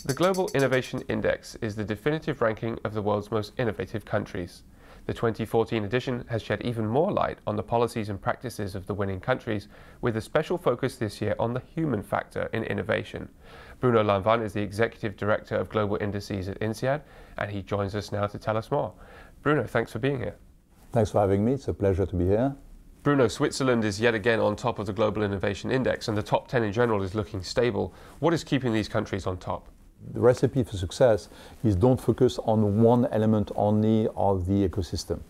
The Global Innovation Index is the definitive ranking of the world's most innovative countries. The 2014 edition has shed even more light on the policies and practices of the winning countries, with a special focus this year on the human factor in innovation. Bruno Lanvin is the Executive Director of Global Indices at INSEAD, and he joins us now to tell us more. Bruno, thanks for being here. Thanks for having me. It's a pleasure to be here. Bruno, Switzerland is yet again on top of the Global Innovation Index, and the top 10 in general is looking stable. What is keeping these countries on top? The recipe for success is don't focus on one element only of the ecosystem.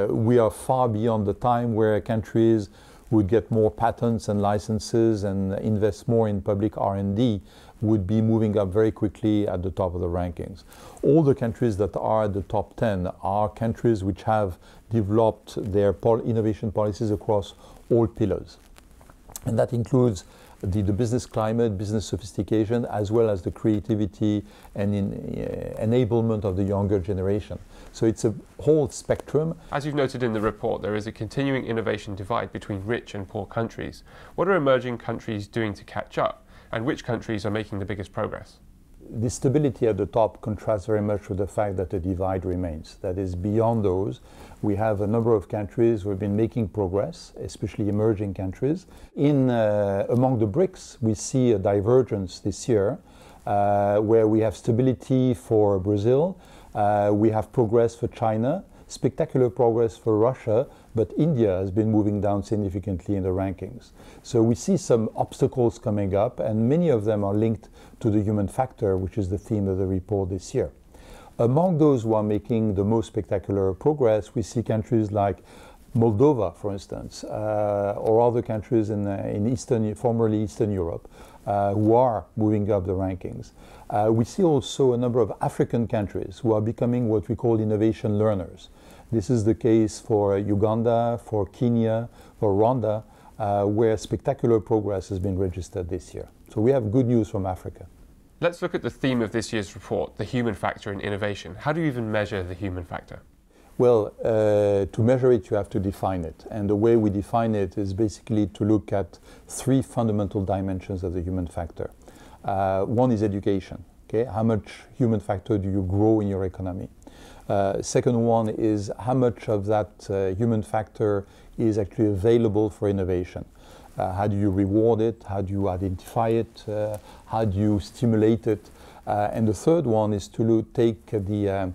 We are far beyond the time where countries would get more patents and licenses and invest more in public R&D would be moving up very quickly at the top of the rankings. All the countries that are at the top 10 are countries which have developed their innovation policies across all pillars. And that includes the business climate, business sophistication, as well as the creativity and enablement of the younger generation. So it's a whole spectrum. As you've noted in the report, there is a continuing innovation divide between rich and poor countries. What are emerging countries doing to catch up, and which countries are making the biggest progress? The stability at the top contrasts very much with the fact that the divide remains. That is, beyond those, we have a number of countries who have been making progress, especially emerging countries. Among the BRICS, we see a divergence this year, where we have stability for Brazil, we have progress for China, spectacular progress for Russia, but India has been moving down significantly in the rankings. So we see some obstacles coming up, and many of them are linked to the human factor, which is the theme of the report this year. Among those who are making the most spectacular progress, we see countries like Moldova, for instance, or other countries in formerly Eastern Europe, who are moving up the rankings. We see also a number of African countries who are becoming what we call innovation learners. This is the case for Uganda, for Kenya, for Rwanda, where spectacular progress has been registered this year. So we have good news from Africa. Let's look at the theme of this year's report, the human factor in innovation. How do you even measure the human factor? Well, to measure it, you have to define it. And the way we define it is basically to look at three fundamental dimensions of the human factor. One is education. Okay? How much human factor do you grow in your economy? Second one is how much of that human factor is actually available for innovation. How do you reward it? How do you identify it? How do you stimulate it? And the third one is to take the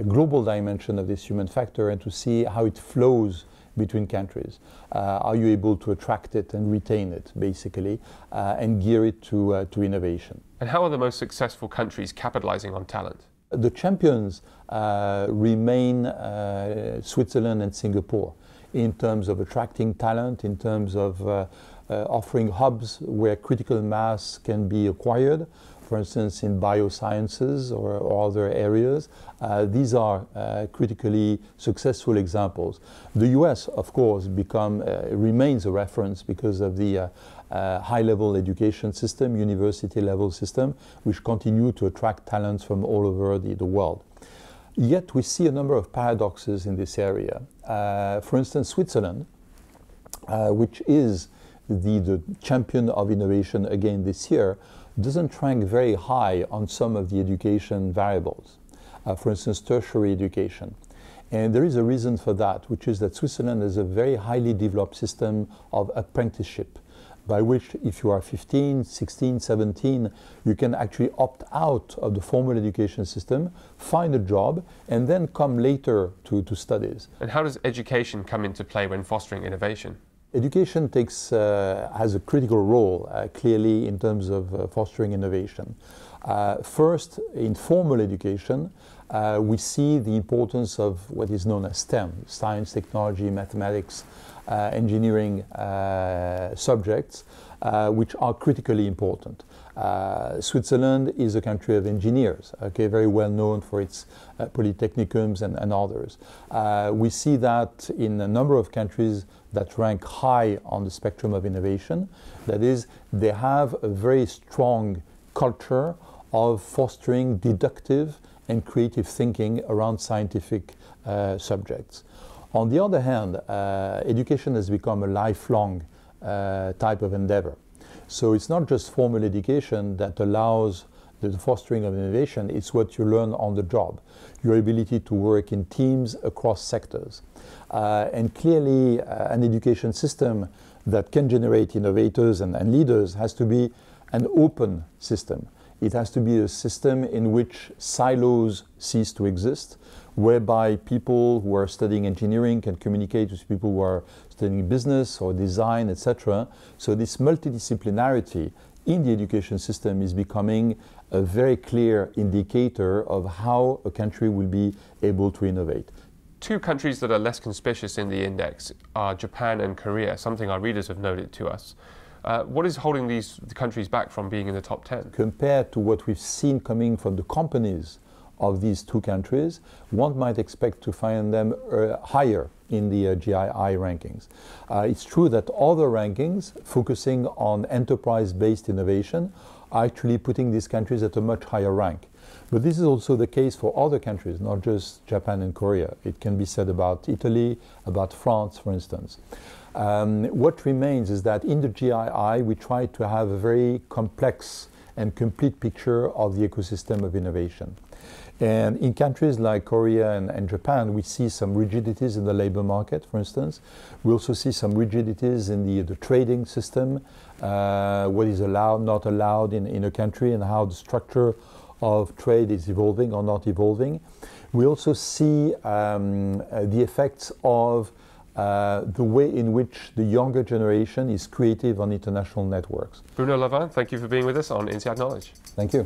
global dimension of this human factor and to see how it flows between countries. Are you able to attract it and retain it, basically, and gear it to innovation? And how are the most successful countries capitalizing on talent? The champions remain Switzerland and Singapore in terms of attracting talent, in terms of offering hubs where critical mass can be acquired, for instance in biosciences or other areas. These are critically successful examples. The US, of course, remains a reference because of the high-level education system, university-level system, which continue to attract talents from all over the world. Yet we see a number of paradoxes in this area. For instance, Switzerland, which is the champion of innovation again this year, doesn't rank very high on some of the education variables. For instance, tertiary education. And there is a reason for that, which is that Switzerland has a very highly developed system of apprenticeship, by which if you are 15, 16, 17, you can actually opt out of the formal education system, find a job, and then come later to studies. And how does education come into play when fostering innovation? Education has a critical role, clearly, in terms of fostering innovation. First, in formal education, we see the importance of what is known as STEM, science, technology, mathematics, engineering subjects, which are critically important. Switzerland is a country of engineers, okay, very well known for its polytechnicums and others. We see that in a number of countries that rank high on the spectrum of innovation. That is, they have a very strong culture of fostering deductive and creative thinking around scientific subjects. On the other hand, education has become a lifelong type of endeavor. So it's not just formal education that allows the fostering of innovation, it's what you learn on the job, your ability to work in teams across sectors. And clearly, an education system that can generate innovators and leaders has to be an open system. It has to be a system in which silos cease to exist, whereby people who are studying engineering can communicate with people who are studying business or design, etc. So this multidisciplinarity in the education system is becoming a very clear indicator of how a country will be able to innovate. Two countries that are less conspicuous in the index are Japan and Korea, something our readers have noted to us. What is holding these countries back from being in the top 10? Compared to what we've seen coming from the companies of these two countries, one might expect to find them higher in the GII rankings. It's true that other rankings focusing on enterprise-based innovation are actually putting these countries at a much higher rank. But this is also the case for other countries, not just Japan and Korea. It can be said about Italy, about France, for instance. What remains is that in the GII, we try to have a very complex and complete picture of the ecosystem of innovation. And in countries like Korea and Japan, we see some rigidities in the labor market, for instance. We also see some rigidities in the trading system, what is allowed, not allowed in a country, and how the structure of trade is evolving or not evolving. We also see the effects of the way in which the younger generation is creative on international networks. Bruno Lanvin, thank you for being with us on INSEAD Knowledge. Thank you.